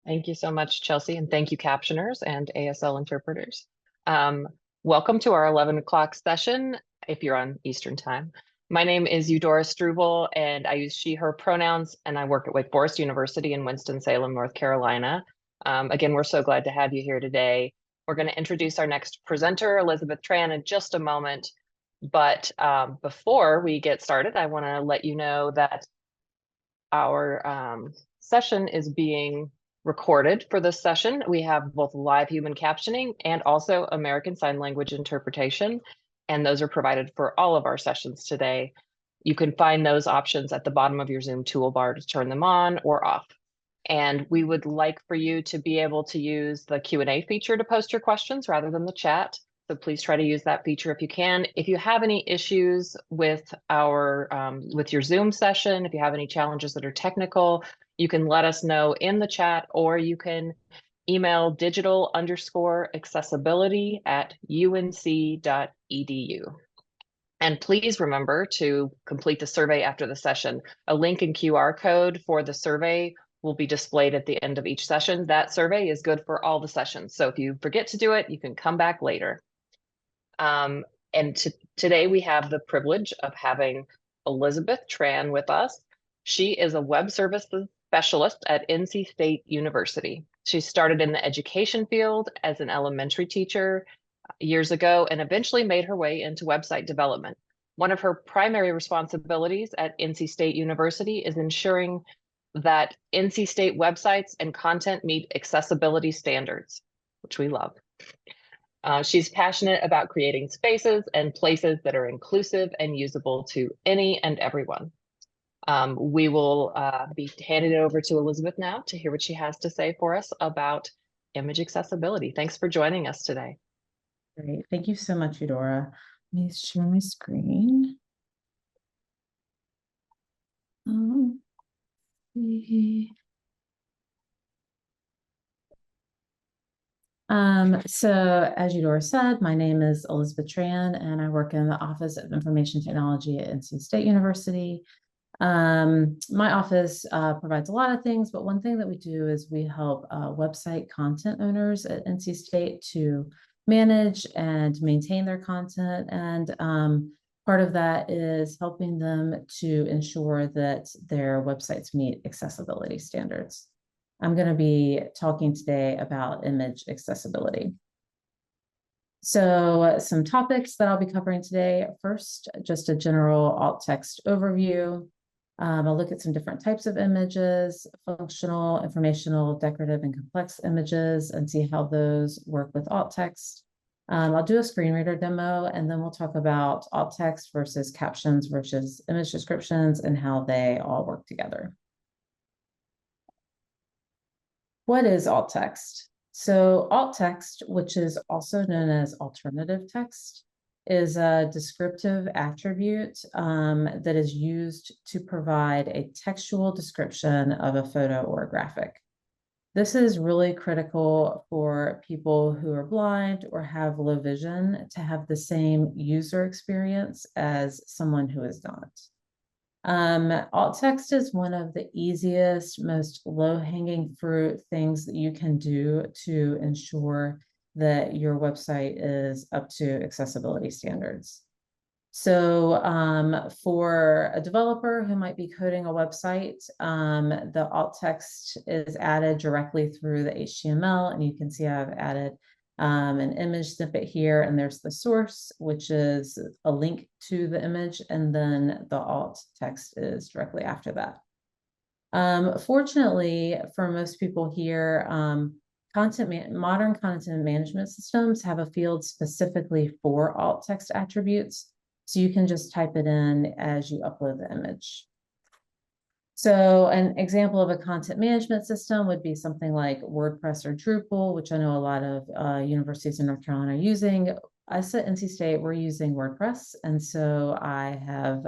Thank you so much, Chelsea, and thank you, captioners and ASL interpreters. Um, Welcome to our 11 o'clock session, if you're on Eastern Time. My name is Eudora Struble, and I use she, her pronouns, and I work at Wake Forest University in Winston-Salem, North Carolina. Again, we're so glad to have you here today. We're going to introduce our next presenter, Elizabeth Tran, in just a moment. But before we get started, I want to let you know that our session is being recorded for this session. We have both live human captioning and also American Sign Language interpretation, and those are provided for all of our sessions today. You can find those options at the bottom of your Zoom toolbar to turn them on or off. And we would like for you to be able to use the Q&A feature to post your questions rather than the chat. So please try to use that feature if you can. If you have any issues with with your Zoom session, if you have any challenges that are technical, you can let us know in the chat, or you can email digital_accessibility@unc.edu. And please remember to complete the survey after the session. A link and QR code for the survey will be displayed at the end of each session. That survey is good for all the sessions. So if you forget to do it, you can come back later. And today we have the privilege of having Elizabeth Tran with us. She is a web services specialist at NC State University. She started in the education field as an elementary teacher years ago and eventually made her way into website development. One of her primary responsibilities at NC State University is ensuring that NC State websites and content meet accessibility standards, which we love. She's passionate about creating spaces and places that are inclusive and usable to any and everyone. We will be handing it over to Elizabeth now to hear what she has to say for us about image accessibility. Thanks for joining us today. Great. Thank you so much, Eudora. Let me share my screen. So as Eudora said, my name is Elizabeth Tran, and I work in the Office of Information Technology at NC State University. My office provides a lot of things, but one thing that we do is we help website content owners at NC State to manage and maintain their content. And part of that is helping them to ensure that their websites meet accessibility standards. I'm going to be talking today about image accessibility. So some topics that I'll be covering today. First, just a general alt text overview. I'll look at some different types of images, functional, informational, decorative, and complex images, and see how those work with alt text. I'll do a screen reader demo, and then we'll talk about alt text versus captions versus image descriptions and how they all work together. What is alt text? So alt text, which is also known as alternative text, is a descriptive attribute that is used to provide a textual description of a photo or a graphic. This is really critical for people who are blind or have low vision to have the same user experience as someone who is not. Alt text is one of the easiest, most low-hanging fruit things that you can do to ensure that your website is up to accessibility standards. So for a developer who might be coding a website, the alt text is added directly through the HTML, and you can see I've added an image snippet here, and there's the source, which is a link to the image, and then the alt text is directly after that. Fortunately, for most people here, modern content management systems have a field specifically for alt text attributes, so you can just type it in as you upload the image. So an example of a content management system would be something like WordPress or Drupal, which I know a lot of universities in North Carolina are using. Us at NC State, we're using WordPress. And so I have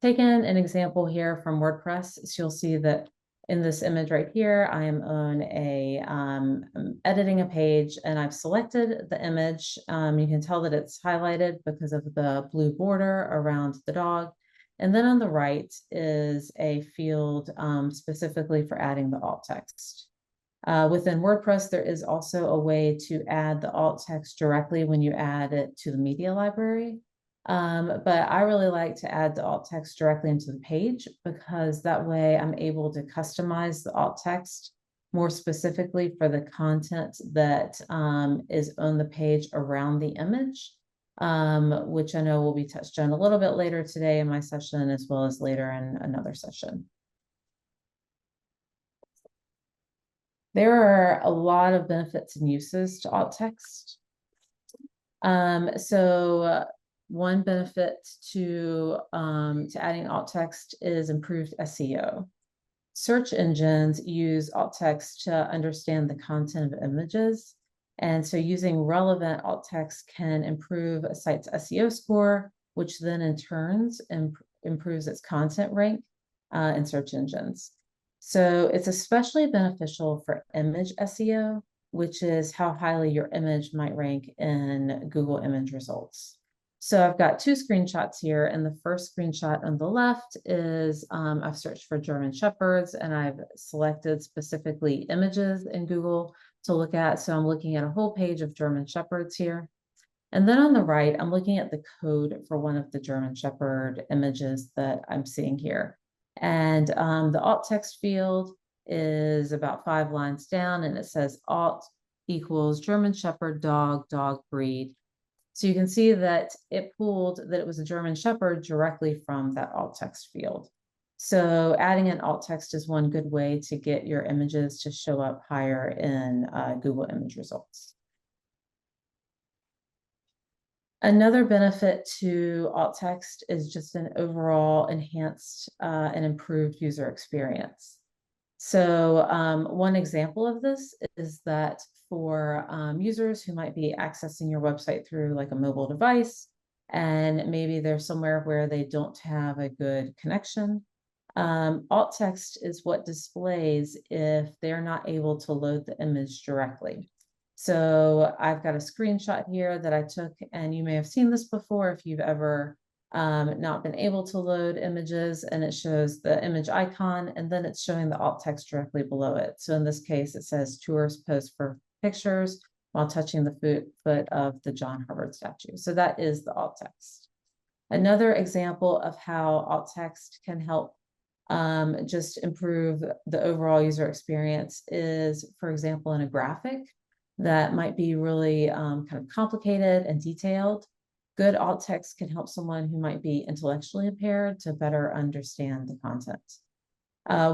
taken an example here from WordPress. So you'll see that in this image right here, I am on I'm editing a page, and I've selected the image. You can tell that it's highlighted because of the blue border around the dog. And then on the right is a field specifically for adding the alt text. Within WordPress, there is also a way to add the alt text directly when you add it to the media library. But I really like to add the alt text directly into the page because that way I'm able to customize the alt text more specifically for the content that is on the page around the image, which I know will be touched on a little bit later today in my session, as well as later in another session. There are a lot of benefits and uses to alt text. One benefit to adding alt text is improved SEO. Search engines use alt text to understand the content of images. And so using relevant alt text can improve a site's SEO score, which then in turns improves its content rank in search engines. So it's especially beneficial for image SEO, which is how highly your image might rank in Google image results. So I've got two screenshots here, and the first screenshot on the left is I've searched for German Shepherds, and I've selected specifically images in Google to look at. So I'm looking at a whole page of German Shepherds here. And then on the right, I'm looking at the code for one of the German Shepherd images that I'm seeing here. And the alt text field is about 5 lines down, and it says alt equals German Shepherd dog breed. So you can see that it pulled that it was a German Shepherd directly from that alt text field. So adding an alt text is one good way to get your images to show up higher in Google image results. Another benefit to alt text is just an overall enhanced and improved user experience. So one example of this is that for users who might be accessing your website through like a mobile device, and maybe they're somewhere where they don't have a good connection, alt text is what displays if they're not able to load the image directly. So I've got a screenshot here that I took, and you may have seen this before if you've ever not been able to load images, and it shows the image icon, and then it's showing the alt text directly below it. So in this case, it says tourists pose for pictures while touching the foot of the John Harvard statue. So that is the alt text. Another example of how alt text can help just improve the overall user experience is, for example, in a graphic that might be really kind of complicated and detailed. Good alt text can help someone who might be intellectually impaired to better understand the content.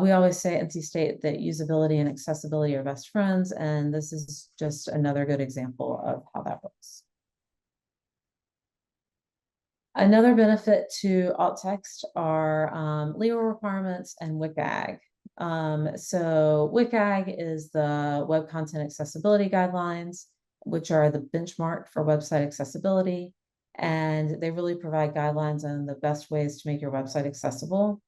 We always say at NC State that usability and accessibility are best friends, and this is just another good example of how that works. Another benefit to alt text are legal requirements and WCAG. So WCAG is the Web Content Accessibility Guidelines, which are the benchmark for website accessibility. And they really provide guidelines on the best ways to make your website accessible.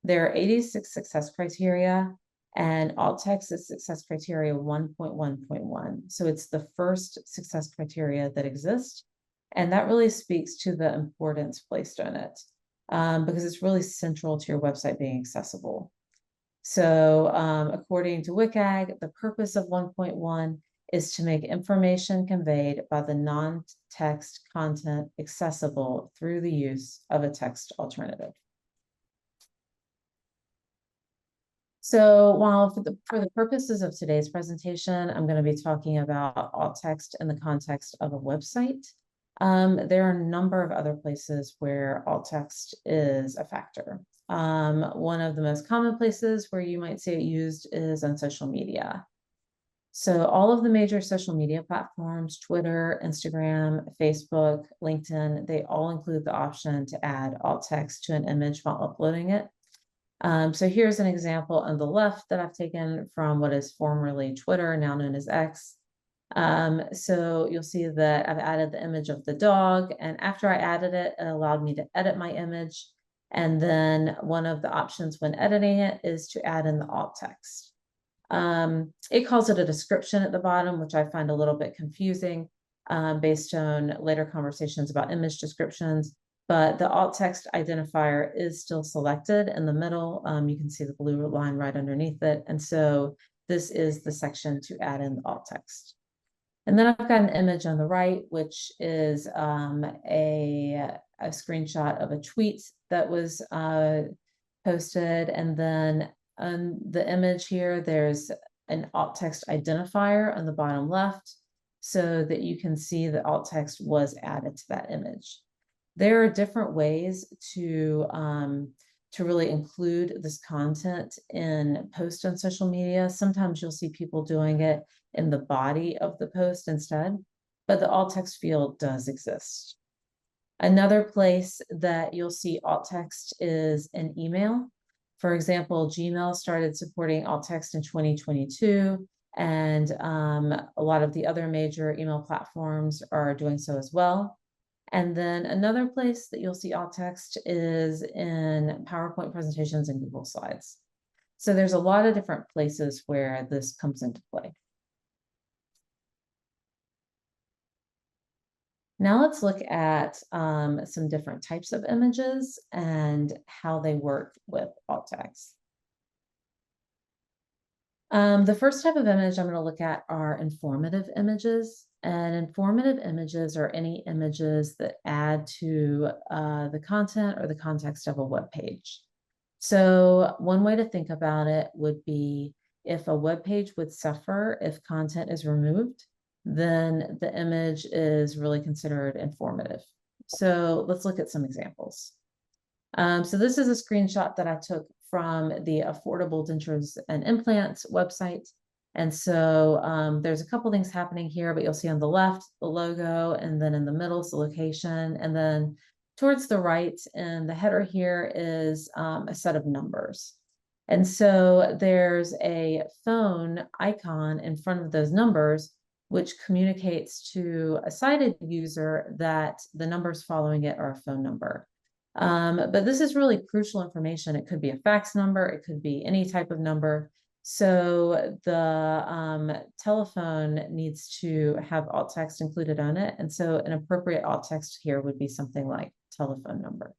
There are 86 success criteria, and alt text is success criteria 1.1.1. So it's the first success criteria that exists. And that really speaks to the importance placed on it because it's really central to your website being accessible. So according to WCAG, the purpose of 1.1 is to make information conveyed by the non-text content accessible through the use of a text alternative. So while for the purposes of today's presentation, I'm going to be talking about alt text in the context of a website. There are a number of other places where alt text is a factor. One of the most common places where you might see it used is on social media. So all of the major social media platforms, Twitter, Instagram, Facebook, LinkedIn, they all include the option to add alt text to an image while uploading it. So here's an example on the left that I've taken from what is formerly Twitter, now known as X. So you'll see that I've added the image of the dog, and after I added it, it allowed me to edit my image. And then one of the options when editing it is to add in the alt text. It calls it a description at the bottom, which I find a little bit confusing based on later conversations about image descriptions. But the alt text identifier is still selected in the middle. You can see the blue line right underneath it. And so this is the section to add in the alt text. And then I've got an image on the right, which is a screenshot of a tweet that was posted. And then on the image here, there's an alt text identifier on the bottom left so that you can see the alt text was added to that image. There are different ways to really include this content in posts on social media. Sometimes you'll see people doing it in the body of the post instead, but the alt text field does exist. Another place that you'll see alt text is in email. For example, Gmail started supporting alt text in 2022, and a lot of the other major email platforms are doing so as well. And then another place that you'll see alt text is in PowerPoint presentations and Google Slides. So there's a lot of different places where this comes into play. Now let's look at some different types of images and how they work with alt text. The first type of image I'm going to look at are informative images. And informative images are any images that add to the content or the context of a web page. So one way to think about it would be if a web page would suffer if content is removed, then the image is really considered informative. So let's look at some examples. So this is a screenshot that I took from the Affordable Dentures and Implants website. And so there's a couple things happening here, but you'll see on the left, the logo, and then in the middle is the location. And then towards the right in the header here is a set of numbers. And so there's a phone icon in front of those numbers, which communicates to a sighted user that the numbers following it are a phone number. But this is really crucial information. It could be a fax number, it could be any type of number. So the telephone needs to have alt text included on it. And so an appropriate alt text here would be something like telephone number.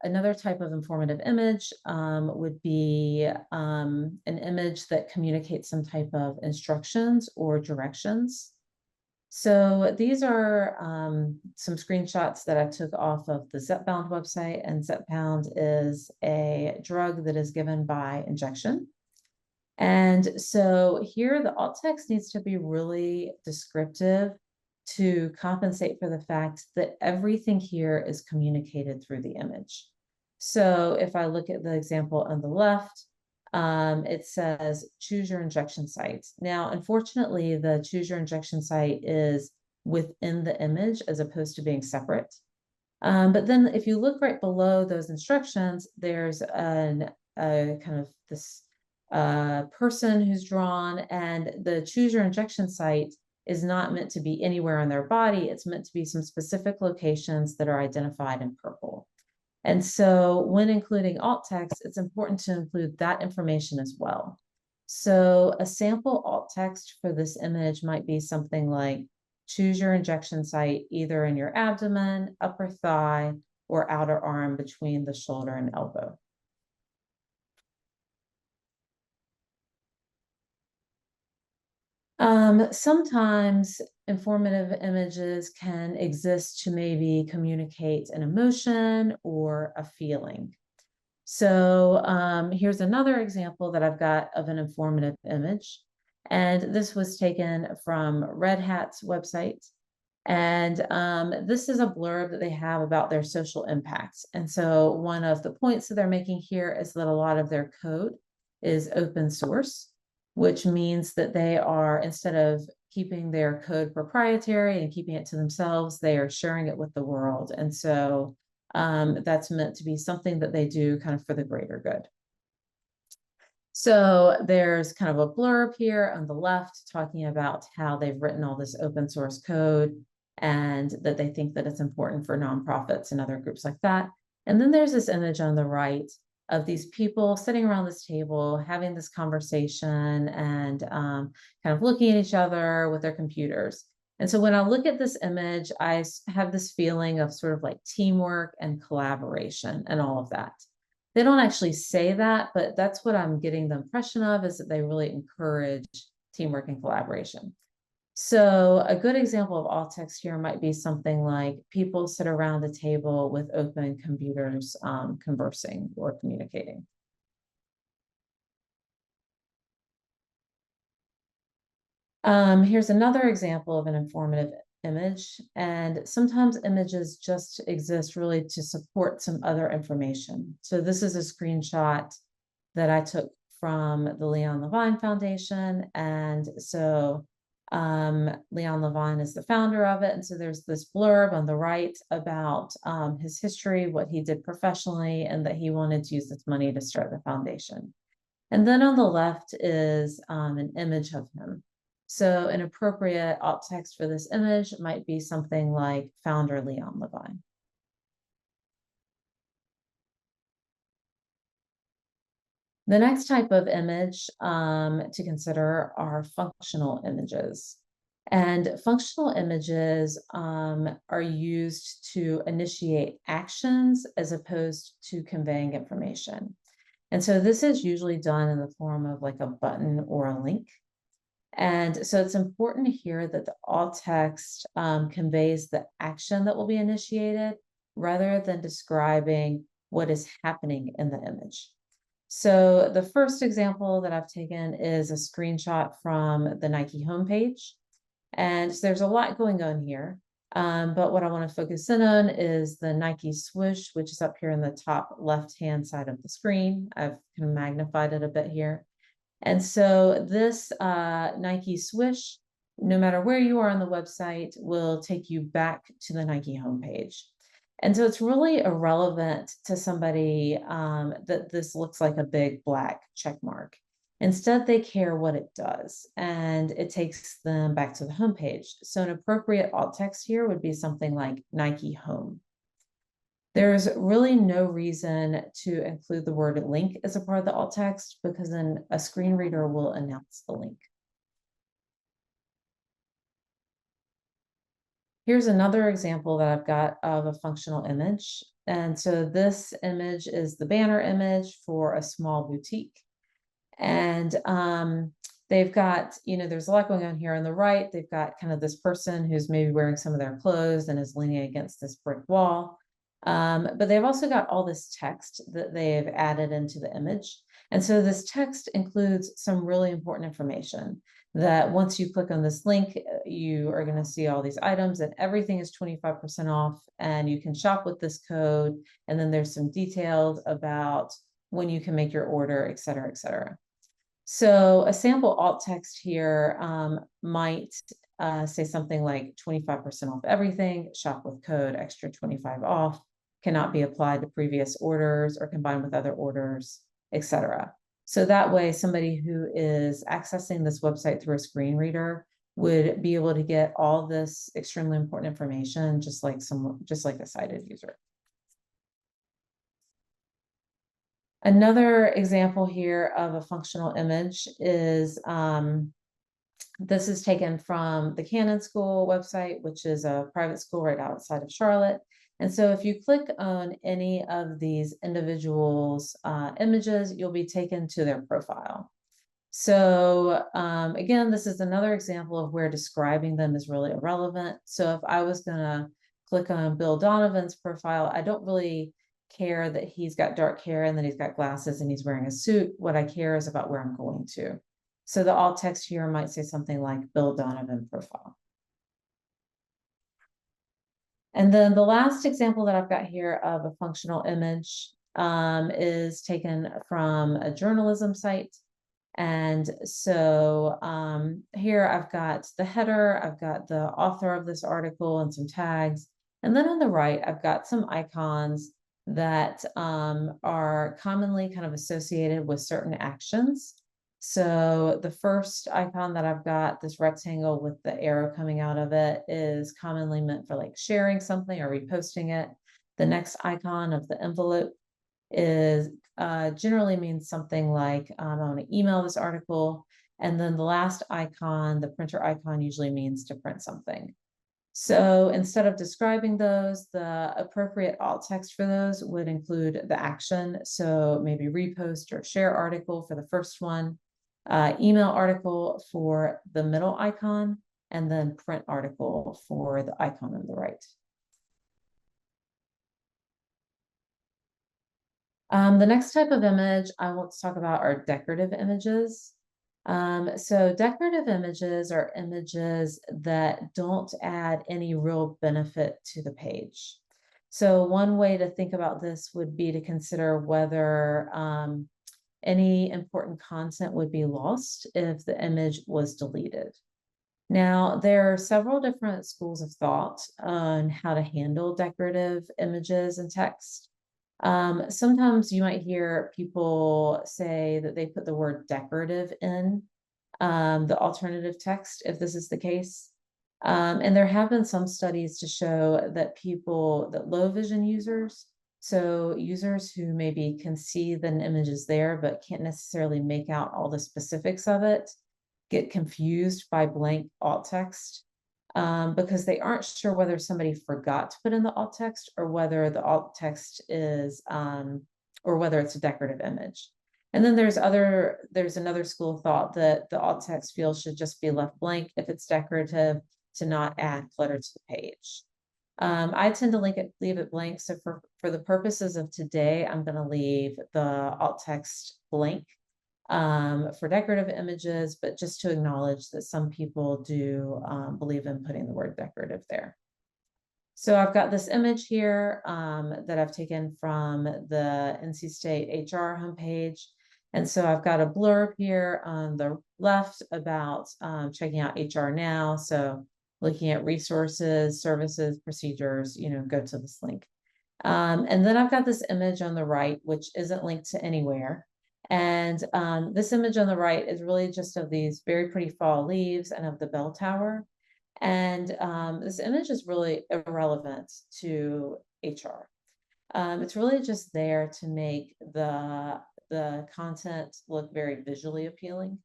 Another type of informative image would be an image that communicates some type of instructions or directions. So these are some screenshots that I took off of the Zepbound website, and Zepbound is a drug that is given by injection. And so here the alt text needs to be really descriptive to compensate for the fact that everything here is communicated through the image. So if I look at the example on the left, it says choose your injection site. Now, unfortunately, the choose your injection site is within the image as opposed to being separate. But then if you look right below those instructions, there's a kind of this person who's drawn, and the choose your injection site is not meant to be anywhere on their body. It's meant to be some specific locations that are identified in purple. And so when including alt text, it's important to include that information as well. So a sample alt text for this image might be something like, choose your injection site either in your abdomen, upper thigh, or outer arm between the shoulder and elbow. Sometimes informative images can exist to maybe communicate an emotion or a feeling. So here's another example that I've got of an informative image. And this was taken from Red Hat's website. And this is a blurb that they have about their social impacts. And so one of the points that they're making here is that a lot of their code is open source, which means that they are, instead of keeping their code proprietary and keeping it to themselves, they are sharing it with the world. And so that's meant to be something that they do kind of for the greater good. So there's kind of a blurb here on the left talking about how they've written all this open source code and that they think that it's important for nonprofits and other groups like that. And then there's this image on the right of these people sitting around this table, having this conversation and kind of looking at each other with their computers. And so when I look at this image, have this feeling of sort of like teamwork and collaboration and all of that. They don't actually say that, but that's what I'm getting the impression of, is that they really encourage teamwork and collaboration. So a good example of alt text here might be something like people sit around the table with open computers, conversing or communicating. Here's another example of an informative image, and sometimes images just exist really to support some other information. So this is a screenshot that I took from the Leon Levine Foundation. And so Leon Levine is the founder of it. And so there's this blurb on the right about his history, what he did professionally, and that he wanted to use this money to start the foundation. And then on the left is an image of him. So an appropriate alt text for this image might be something like founder Leon Levine. The next type of image to consider are functional images. And functional images are used to initiate actions as opposed to conveying information. And so this is usually done in the form of like a button or a link. And so it's important here that the alt text conveys the action that will be initiated rather than describing what is happening in the image. So the first example that I've taken is a screenshot from the Nike homepage. And so there's a lot going on here. But what I want to focus in on is the Nike swoosh, which is up here in the top left-hand side of the screen. I've kind of magnified it a bit here. And so this Nike swoosh, no matter where you are on the website, will take you back to the Nike homepage. And so it's really irrelevant to somebody that this looks like a big black check mark. Instead, they care what it does, and it takes them back to the homepage. So an appropriate alt text here would be something like Nike Home. There's really no reason to include the word link as a part of the alt text, because then a screen reader will announce the link. Here's another example that I've got of a functional image. And so this image is the banner image for a small boutique. And they've got, there's a lot going on here on the right. They've got kind of this person who's maybe wearing some of their clothes and is leaning against this brick wall. But they've also got all this text that they've added into the image. And so this text includes some really important information that once you click on this link, you are going to see all these items, and everything is 25% off, and you can shop with this code. And then there's some details about when you can make your order, et cetera, et cetera. So a sample alt text here might say something like 25% off everything, shop with code extra 25 off, cannot be applied to previous orders or combined with other orders, etc. So that way, somebody who is accessing this website through a screen reader would be able to get all this extremely important information, just like a sighted user. Another example here of a functional image is this is taken from the Canon School website, which is a private school right outside of Charlotte. And so if you click on any of these individuals' images, you'll be taken to their profile. So again, this is another example of where describing them is really irrelevant. So if I was going to click on Bill Donovan's profile, I don't really care that he's got dark hair and that he's got glasses and he's wearing a suit. What I care is about where I'm going to. So the alt text here might say something like Bill Donovan profile. And then the last example that I've got here of a functional image is taken from a journalism site. And so here I've got the header, I've got the author of this article and some tags. And then on the right, I've got some icons that are commonly kind of associated with certain actions. So the first icon that I've got, this rectangle with the arrow coming out of it, is commonly meant for like sharing something or reposting it. The next icon of the envelope is generally means something like I want to email this article. And then the last icon, the printer icon, usually means to print something. So instead of describing those, the appropriate alt text for those would include the action. So maybe repost or share article for the first one, email article for the middle icon, and then print article for the icon on the right. The next type of image I want to talk about are decorative images. So decorative images are images that don't add any real benefit to the page. So one way to think about this would be to consider whether any important content would be lost if the image was deleted. Now, there are several different schools of thought on how to handle decorative images and text. Sometimes you might hear people say that they put the word decorative in the alternative text, if this is the case. And there have been some studies to show that that low vision users, so users who maybe can see that an image is there but can't necessarily make out all the specifics of it, get confused by blank alt text because they aren't sure whether somebody forgot to put in the alt text or whether the alt text is or whether it's a decorative image. And then there's another school of thought that the alt text field should just be left blank if it's decorative to not add clutter to the page. I tend to leave it blank. So for the purposes of today, I'm going to leave the alt text blank for decorative images, but just to acknowledge that some people do believe in putting the word decorative there. So I've got this image here that I've taken from the NC State HR homepage. And so I've got a blurb here on the left about checking out HR now. So looking at resources, services, procedures, go to this link. And then I've got this image on the right, which isn't linked to anywhere. And this image on the right is really just of these very pretty fall leaves and of the bell tower. And this image is really irrelevant to HR. It's really just there to make the content look very visually appealing.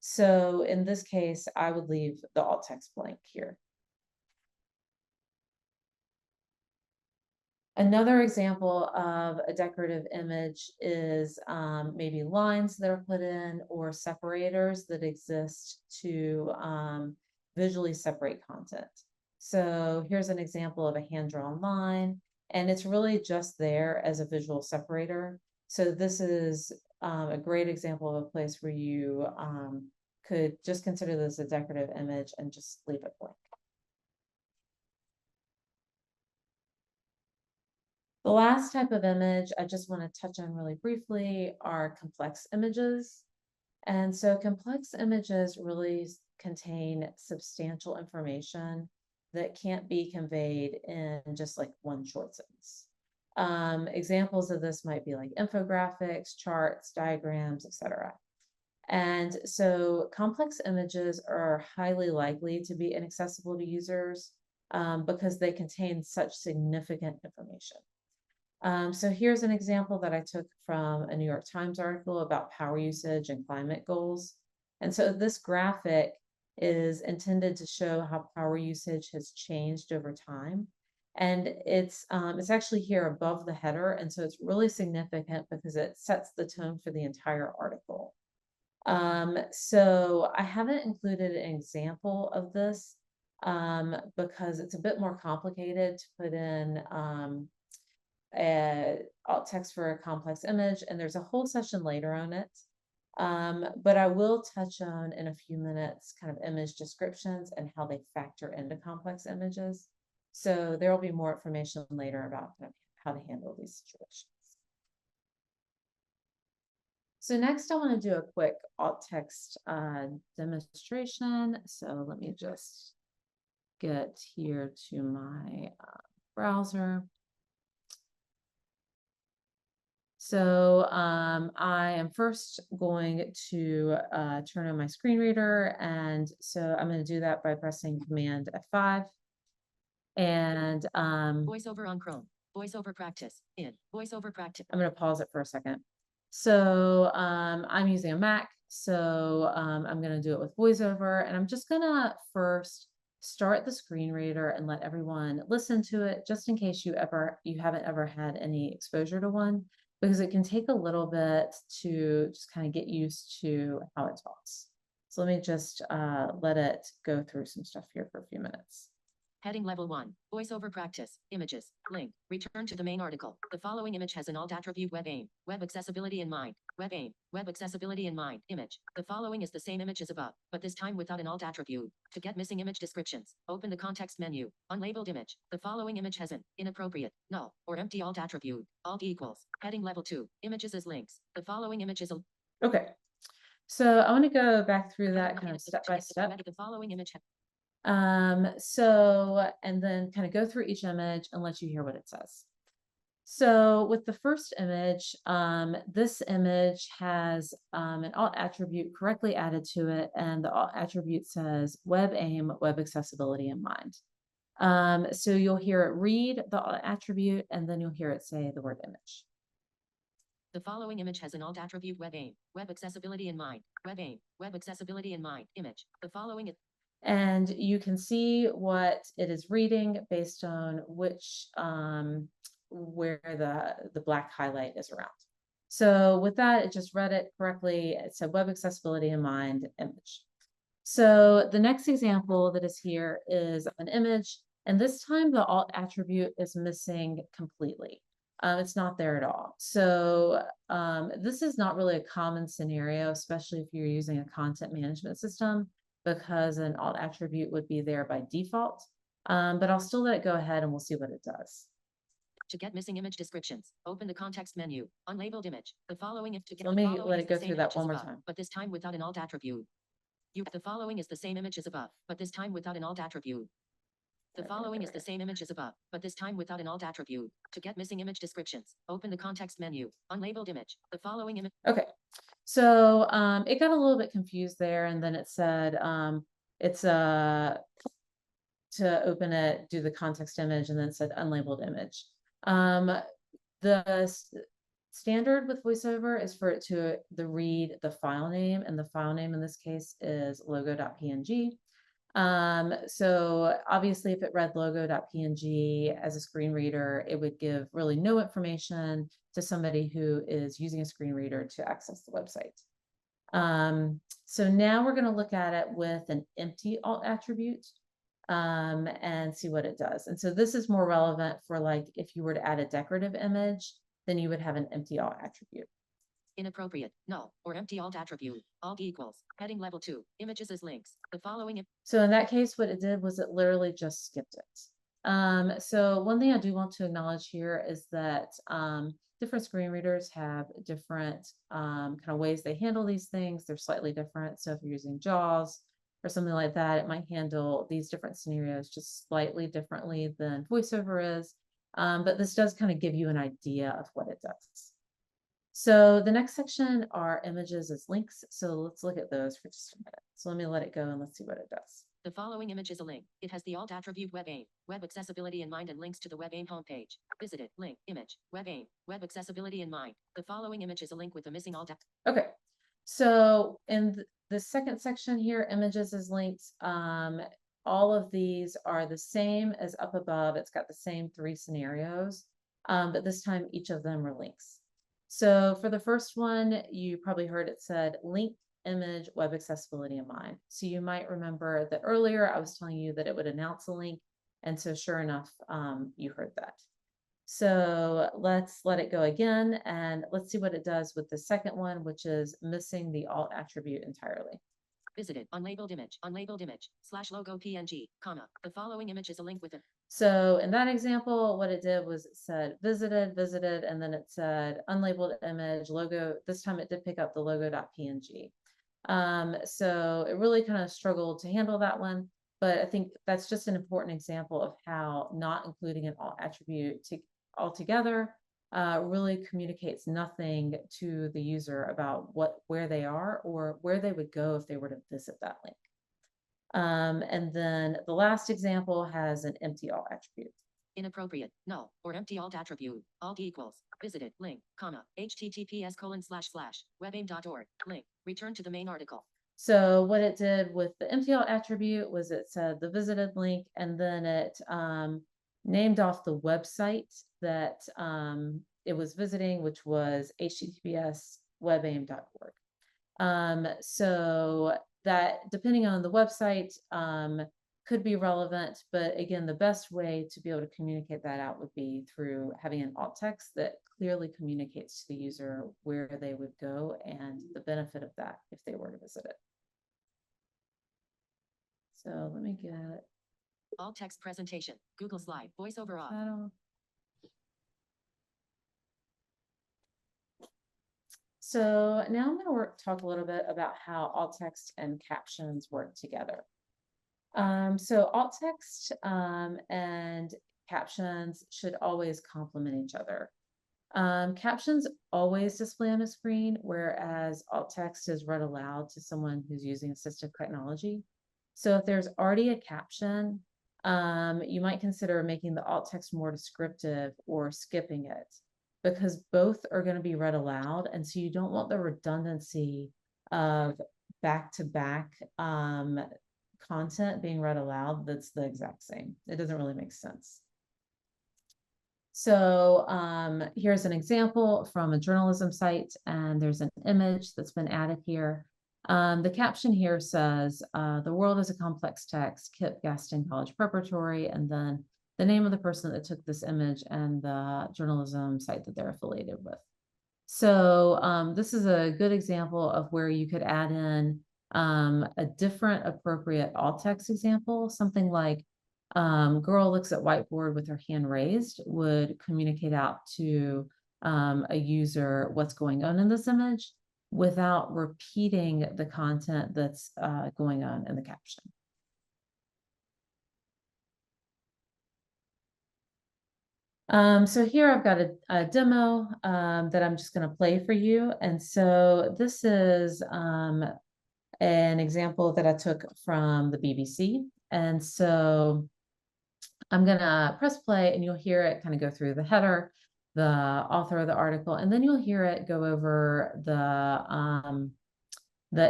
So in this case, I would leave the alt text blank here. Another example of a decorative image is maybe lines that are put in or separators that exist to visually separate content. So here's an example of a hand-drawn line, and it's really just there as a visual separator. So this is a great example of a place where you could just consider this a decorative image and just leave it blank. The last type of image I just want to touch on really briefly are complex images. And so complex images really contain substantial information that can't be conveyed in just like one short sentence. Examples of this might be like infographics, charts, diagrams, etc. And so complex images are highly likely to be inaccessible to users because they contain such significant information. So here's an example that I took from a New York Times article about power usage and climate goals. And so this graphic is intended to show how power usage has changed over time. And it's actually here above the header. And so it's really significant because it sets the tone for the entire article. So I haven't included an example of this because it's a bit more complicated to put in alt text for a complex image, and there's a whole session later on it. But I will touch on in a few minutes kind of image descriptions and how they factor into complex images. So there will be more information later about how to handle these situations. So next I want to do a quick alt text demonstration. So let me just get here to my browser. So I am first going to turn on my screen reader. And so I'm going to do that by pressing Command F5. And voiceover on Chrome, voiceover practice, voiceover practice. I'm going to pause it for a second. So I'm using a Mac. So I'm going to do it with voiceover. And I'm just going to first start the screen reader and let everyone listen to it, just in case you haven't ever had any exposure to one, because it can take a little bit to just kind of get used to how it talks. So let me just let it go through some stuff here for a few minutes. Heading level 1, voiceover practice, images, link, return to the main article. The following image has an alt attribute web aim, web accessibility in mind, web aim, web accessibility in mind, image. The following is the same image as above, but this time without an alt attribute. To get missing image descriptions, open the context menu, unlabeled image. The following image has an inappropriate, null, or empty alt attribute. Alt equals, heading level 2, images as links. The following image is a Okay, so I want to go back through that kind of step by step. The following image And then kind of go through each image and let you hear what it says. So with the first image, this image has an alt attribute correctly added to it, and the alt attribute says web aim, web accessibility in mind. So you'll hear it read the alt attribute, and then you'll hear it say the word image. The following image has an alt attribute web aim, web accessibility in mind, web aim, web accessibility in mind, image. The following is And you can see what it is reading based on which where the black highlight is around. So with that, it just read it correctly. It said web accessibility in mind, image. So the next example that is here is an image, and this time the alt attribute is missing completely. It's not there at all. So this is not really a common scenario, especially if you're using a content management system, because an alt attribute would be there by default. But I'll still let it go ahead and we'll see what it does. to get missing image descriptions, open the context menu, unlabeled image. The following if to get Let the me following let is it the go same through that image as one more above, time. but this time without an alt attribute. The following is the same image as above, but this time without an alt attribute. The following is the same image as above, but this time without an alt attribute. To get missing image descriptions, open the context menu, unlabeled image. The following image. Okay, so it got a little bit confused there, and then it said it's to open it, do the context image, and then it said unlabeled image. The standard with VoiceOver is for it to read the file name, and the file name in this case is logo.png. So obviously if it read logo.png as a screen reader, it would give really no information to somebody who is using a screen reader to access the website. So now we're going to look at it with an empty alt attribute and see what it does. And so this is more relevant for like if you were to add a decorative image, then you would have an empty alt attribute. Inappropriate, null, or empty alt attribute. Alt equals, heading level 2, images as links. The following. So in that case, what it did was it literally just skipped it. So one thing I do want to acknowledge here is that different screen readers have different kind of ways they handle these things. They're slightly different. So if you're using JAWS or something like that, it might handle these different scenarios just slightly differently than VoiceOver is. But this does kind of give you an idea of what it does. So the next section are images as links. So let's look at those for just a minute. So let me let it go and let's see what it does. The following image is a link. It has the alt attribute web aim, web accessibility in mind, and links to the web aim homepage. Visit it, link, image, web aim, web accessibility in mind. The following image is a link with the missing alt. Okay, so in the second section here, images as links, all of these are the same as up above. It's got the same 3 scenarios, but this time each of them are links. So for the first one, you probably heard it said link, image, web accessibility in mind. So you might remember that earlier I was telling you that it would announce a link. And so sure enough, you heard that. So let's let it go again and let's see what it does with the second one, which is missing the alt attribute entirely. Visited, unlabeled image, / logo PNG, comma. The following image is a link with it. So in that example, what it did was it said visited, and then it said unlabeled image, logo. This time it did pick up the logo.png. So it really kind of struggled to handle that one, but I think that's just an important example of how not including an alt attribute altogether really communicates nothing to the user about where they are or where they would go if they were to visit that link. And then the last example has an empty alt attribute. Inappropriate, null, or empty alt attribute. Alt equals, visited, link, comma, https:// webaim.org, link, return to the main article. So what it did with the empty alt attribute was it said the visited link, and then it named off the website that it was visiting, which was https://webaim.org. So that, depending on the website, could be relevant, but again, the best way to be able to communicate that out would be through having an alt text that clearly communicates to the user where they would go and the benefit of that if they were to visit it. So let me get Alt text presentation. Google Slide. Voiceover off. that off. So now I'm going to talk a little bit about how alt text and captions work together. So alt text and captions should always complement each other. Captions always display on a screen, whereas alt text is read aloud to someone who's using assistive technology. So if there's already a caption, you might consider making the alt text more descriptive or skipping it, because both are going to be read aloud. And so you don't want the redundancy of back-to-back content being read aloud that's the exact same. It doesn't really make sense. So here's an example from a journalism site, and there's an image that's been added here. The caption here says, the world is a complex text, Kip Gaston College Preparatory, and then the name of the person that took this image and the journalism site that they're affiliated with. So this is a good example of where you could add in a different appropriate alt text example. Something like girl looks at whiteboard with her hand raised would communicate out to a user what's going on in this image without repeating the content that's going on in the caption. So here I've got a demo that I'm just going to play for you. And so this is an example that I took from the BBC. And so I'm going to press play and you'll hear it kind of go through the header, the author of the article, and then you'll hear it go over the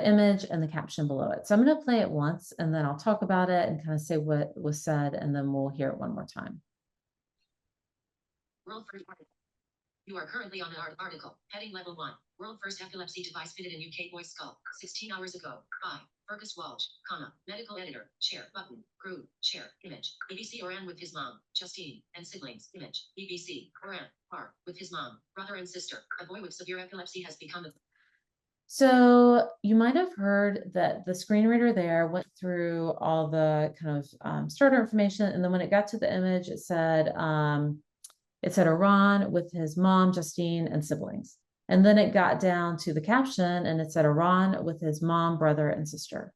image and the caption below it. So I'm going to play it once and then I'll talk about it and kind of say what was said, and then we'll hear it one more time. World first article. You are currently on an article. Heading level 1. World first epilepsy device fitted in UK boy's skull. 16 hours ago. By Fergus Walsh, comma, medical editor. Share button. Group. Share. Image. BBC Oran with his mom, Justine, and siblings. Image. BBC Oran. Park with his mom, brother and sister. A boy with severe epilepsy has become a... So you might have heard that the screen reader there went through all the kind of starter information, and then when it got to the image, it said Iran with his mom, Justine, and siblings. And then it got down to the caption and it said Iran with his mom, brother, and sister.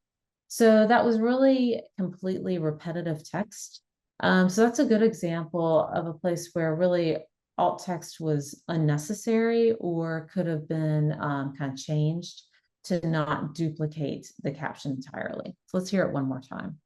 So that was really completely repetitive text. So that's a good example of a place where really alt text was unnecessary or could have been kind of changed to not duplicate the caption entirely. So let's hear it one more time.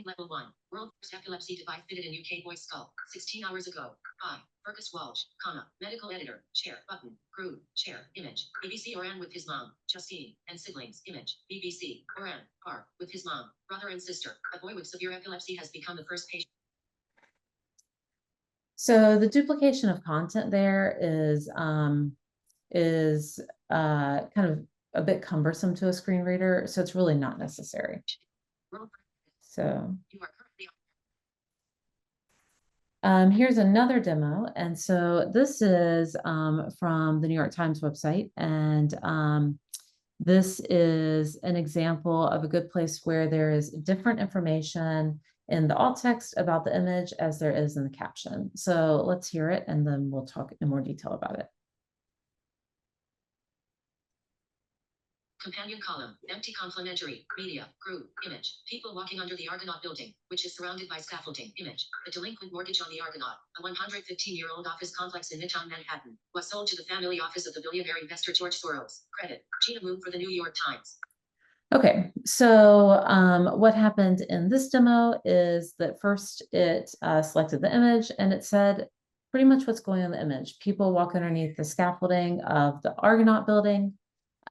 Level 1. World first epilepsy device fitted in UK boy's skull. 16 hours ago. By Fergus Walsh, comma, medical editor. Share button. Group. Share. Image. BBC Oran with his mom, Justine, and siblings. Image. BBC Oran. Park with his mom, brother and sister. A boy with severe epilepsy has become the first patient. So the duplication of content there is kind of a bit cumbersome to a screen reader, so it's really not necessary. So here's another demo. And so this is from the New York Times website. And this is an example of a good place where there is different information in the alt text about the image as there is in the caption. So let's hear it and then we'll talk in more detail about it. Companion column, empty complementary, media, group, image, people walking under the Argonaut building, which is surrounded by scaffolding, image, a delinquent mortgage on the Argonaut, a 115-year-old office complex in Midtown Manhattan, was sold to the family office of the billionaire investor George Soros. Credit, Gina Moon for the New York Times. Okay, so what happened in this demo is that first it selected the image and it said pretty much what's going on in the image. People walk underneath the scaffolding of the Argonaut building.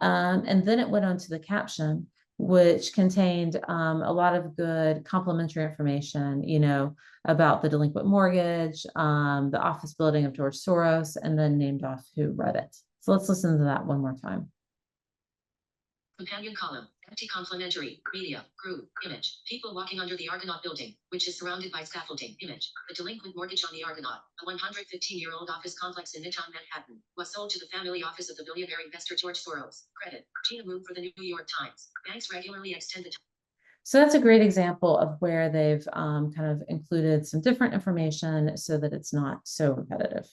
And then it went on to the caption, which contained a lot of good complimentary information, about the delinquent mortgage, the office building of George Soros, and then named off who read it. So let's listen to that one more time. Companion column, empty complimentary, media, group, image, people walking under the Argonaut building, which is surrounded by scaffolding, image, the delinquent mortgage on the Argonaut, a 115-year-old office complex in Midtown Manhattan, was sold to the family office of the billionaire investor George Soros. Credit, Gina Wu for the New York Times. Banks regularly extend the So that's a great example of where they've kind of included some different information so that it's not so repetitive.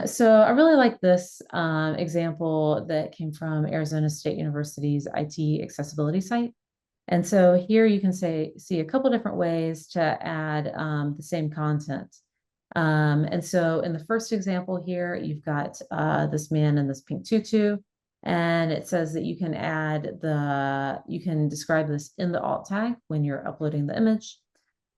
So I really like this example that came from Arizona State University's IT accessibility site. And so here you can see a couple different ways to add the same content. And so in the first example here, you've got this man in this pink tutu, and it says that you can describe this in the alt tag when you're uploading the image.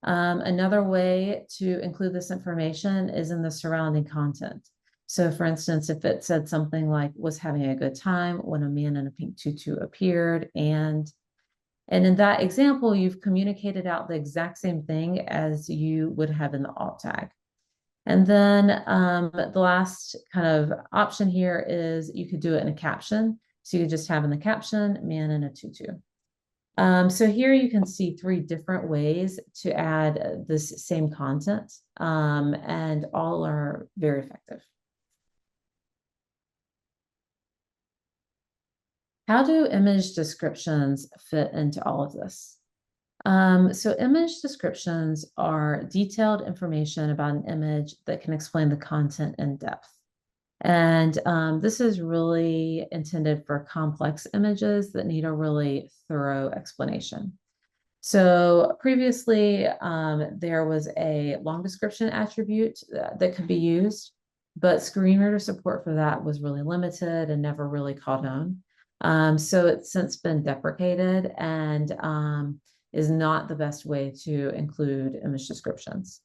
Another way to include this information is in the surrounding content. So for instance, if it said something like was having a good time when a man in a pink tutu appeared, and in that example, you've communicated out the exact same thing as you would have in the alt tag. And then the last kind of option here is you could do it in a caption. So you could just have in the caption, man in a tutu. So here you can see 3 different ways to add this same content, and all are very effective. How do image descriptions fit into all of this? So image descriptions are detailed information about an image that can explain the content in depth. And this is really intended for complex images that need a really thorough explanation. So previously, there was a long description attribute that could be used, but screen reader support for that was really limited and never really caught on. So it's since been deprecated and is not the best way to include image descriptions.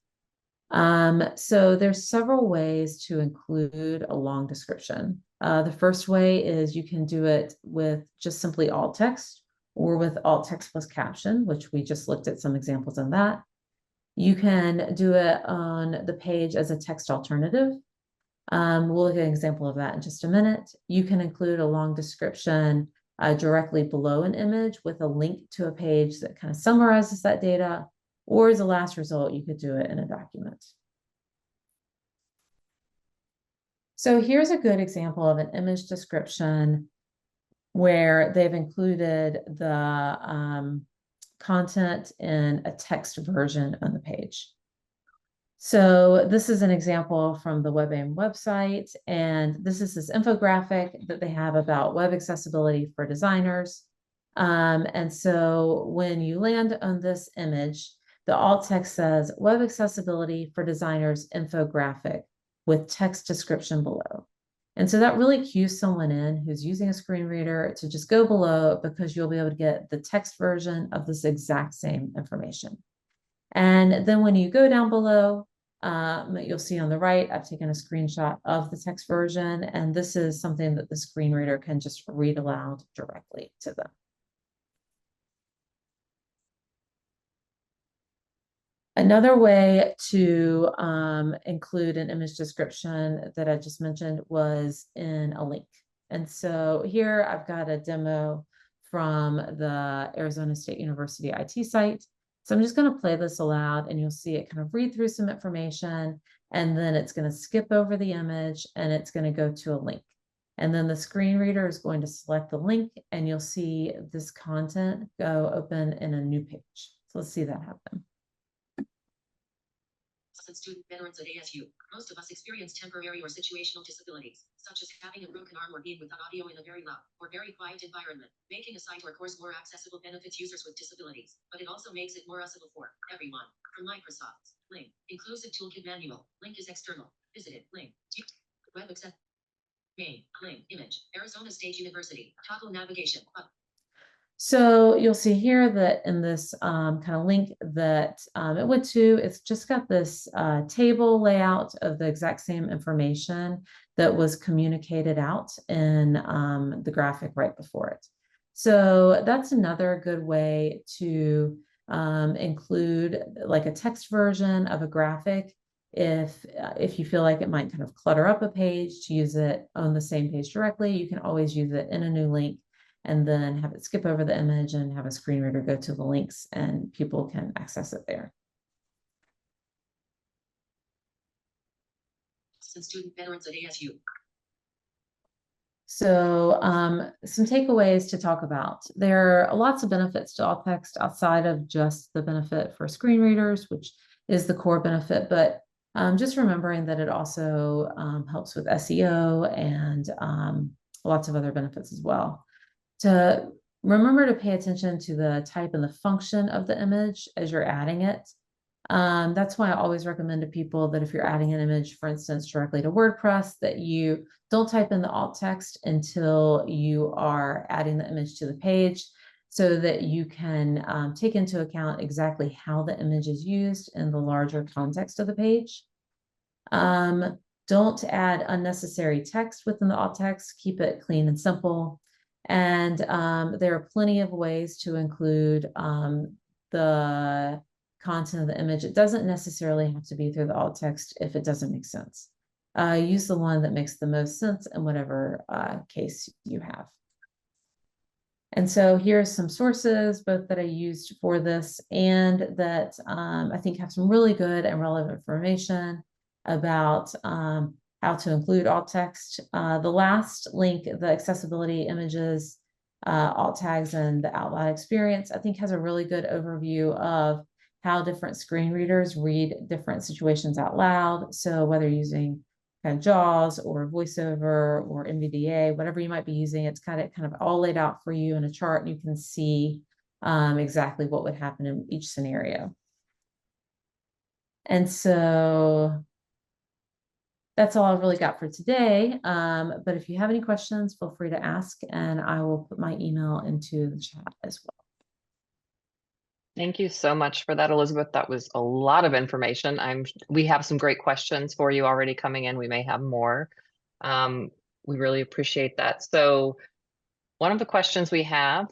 So there's several ways to include a long description. The first way is you can do it with just simply alt text or with alt text plus caption, which we just looked at some examples on that. You can do it on the page as a text alternative. We'll look at an example of that in just a minute. You can include a long description directly below an image with a link to a page that kind of summarizes that data, or as a last result, you could do it in a document. So here's a good example of an image description where they've included the content in a text version on the page. So this is an example from the WebAIM website, and this is this infographic that they have about web accessibility for designers. And so when you land on this image, the alt text says web accessibility for designers infographic with text description below. And so that really cues someone in who's using a screen reader to just go below, because you'll be able to get the text version of this exact same information. And then when you go down below, you'll see on the right, I've taken a screenshot of the text version, and this is something that the screen reader can just read aloud directly to them. Another way to include an image description that I just mentioned was in a link. And so here I've got a demo from the Arizona State University IT site. So I'm just going to play this aloud, and you'll see it kind of read through some information, and then it's going to skip over the image and it's going to go to a link. And then the screen reader is going to select the link, and you'll see this content go open in a new page. So let's see that happen. And student veterans at ASU. Most of us experience temporary or situational disabilities, such as having a broken arm or being without audio in a very loud or very quiet environment. Making a site or course more accessible benefits users with disabilities, but it also makes it more accessible for everyone. From Microsoft's link, inclusive toolkit manual. Link is external. Visited link. Web access. Main link image. Arizona State University. Toggle navigation. Up. So you'll see here that in this kind of link that it went to, it's just got this table layout of the exact same information that was communicated out in the graphic right before it. So that's another good way to include like a text version of a graphic if you feel like it might kind of clutter up a page, to use it on the same page directly. You can always use it in a new link and then have it skip over the image and have a screen reader go to the links and people can access it there. Student veterans at ASU. So some takeaways to talk about. There are lots of benefits to alt text outside of just the benefit for screen readers, which is the core benefit, but just remembering that it also helps with SEO and lots of other benefits as well. To remember to pay attention to the type and the function of the image as you're adding it. That's why I always recommend to people that if you're adding an image, for instance, directly to WordPress, that you don't type in the alt text until you are adding the image to the page, so that you can take into account exactly how the image is used in the larger context of the page. Don't add unnecessary text within the alt text. Keep it clean and simple. And there are plenty of ways to include the content of the image. It doesn't necessarily have to be through the alt text if it doesn't make sense. Use the one that makes the most sense in whatever case you have. And so here are some sources, both that I used for this and that I think have some really good and relevant information about how to include alt text. The last link, the accessibility images, alt tags, and the out loud experience, I think has a really good overview of how different screen readers read different situations out loud. So whether using kind of JAWS or VoiceOver or NVDA, whatever you might be using, it's kind of all laid out for you in a chart, and you can see exactly what would happen in each scenario. And so that's all I've really got for today. But if you have any questions, feel free to ask, and I will put my email into the chat as well. Thank you so much for that, Elizabeth. That was a lot of information. We have some great questions for you already coming in. We may have more. We really appreciate that. So one of the questions we have,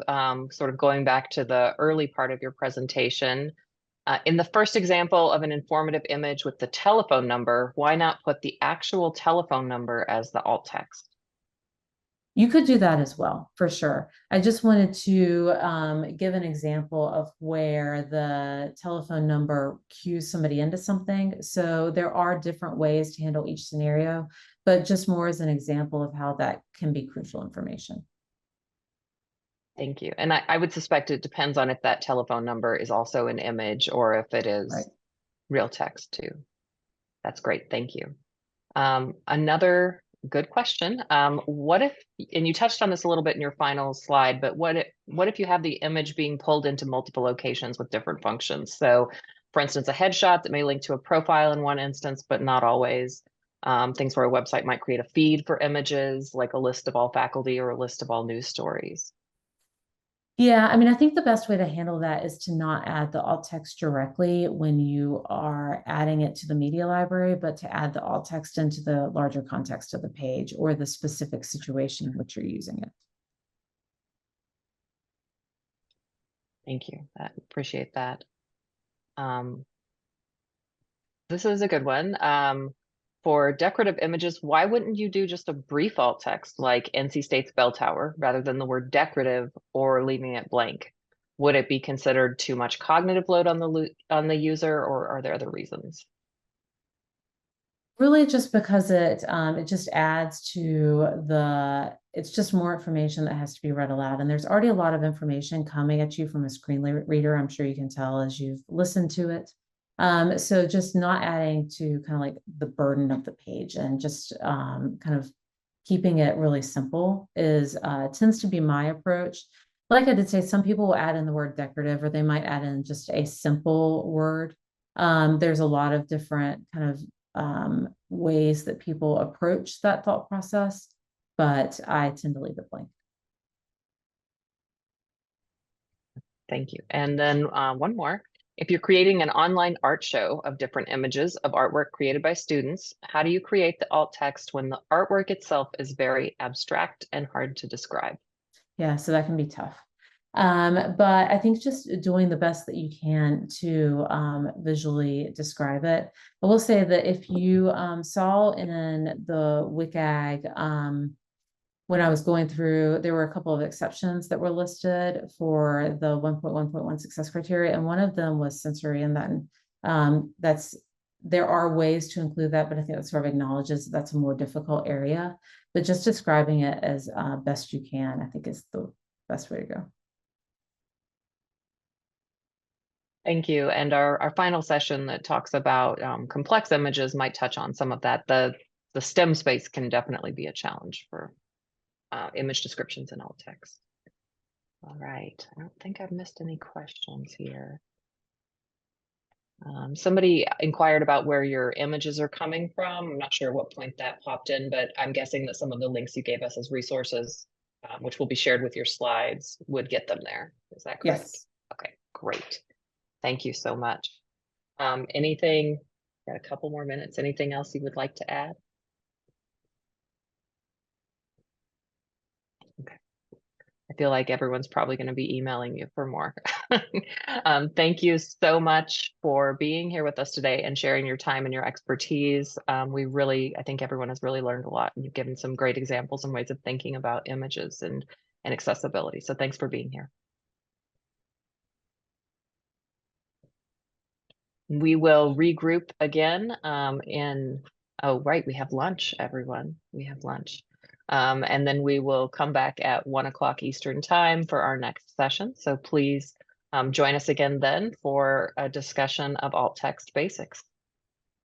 sort of going back to the early part of your presentation, in the first example of an informative image with the telephone number, why not put the actual telephone number as the alt text? You could do that as well, for sure. I just wanted to give an example of where the telephone number cues somebody into something. So there are different ways to handle each scenario, but just more as an example of how that can be crucial information. Thank you. And I would suspect it depends on if that telephone number is also an image or if it is real text too. That's great. Thank you. Another good question. What if, and you touched on this a little bit in your final slide, but what if you have the image being pulled into multiple locations with different functions? So for instance, a headshot that may link to a profile in one instance, but not always. Things where a website might create a feed for images, like a list of all faculty or a list of all news stories. Yeah, I mean, I think the best way to handle that is to not add the alt text directly when you are adding it to the media library, but to add the alt text into the larger context of the page or the specific situation in which you're using it. Thank you. I appreciate that. This is a good one. For decorative images, why wouldn't you do just a brief alt text like NC State's bell tower rather than the word decorative or leaving it blank? Would it be considered too much cognitive load on the user, or are there other reasons? Really just because it just adds to it's just more information that has to be read aloud. And there's already a lot of information coming at you from a screen reader. I'm sure you can tell as you've listened to it. So just not adding to kind of like the burden of the page, and just kind of keeping it really simple tends to be my approach. Like I did say, some people will add in the word decorative, or they might add in just a simple word. There's a lot of different kind of ways that people approach that thought process, but I tend to leave it blank. thank you. And then one more. If you're creating an online art show of different images of artwork created by students, how do you create the alt text when the artwork itself is very abstract and hard to describe? Yeah, so that can be tough. But I think just doing the best that you can to visually describe it. I will say that if you saw in the WCAG, when I was going through, there were a couple of exceptions that were listed for the 1.1.1 success criteria, and one of them was sensory, and then there are ways to include that, but I think that sort of acknowledges that's a more difficult area. But just describing it as best you can, I think is the best way to go. Thank you. And our final session that talks about complex images might touch on some of that. The STEM space can definitely be a challenge for image descriptions in alt text. All right, I don't think I've missed any questions here. Somebody inquired about where your images are coming from. I'm not sure what point that popped in, but I'm guessing that some of the links you gave us as resources, which will be shared with your slides, would get them there. Is that correct? Yes. Okay, great. Thank you so much. Anything, got a couple more minutes. Anything else you would like to add? Okay. I feel like everyone's probably going to be emailing you for more. Thank you so much for being here with us today and sharing your time and your expertise. I think everyone has really learned a lot, and you've given some great examples and ways of thinking about images and accessibility. So thanks for being here. We will regroup again oh, right, we have lunch, everyone. We have lunch. And then we will come back at 1 o'clock Eastern time for our next session. So please join us again then for a discussion of alt text basics.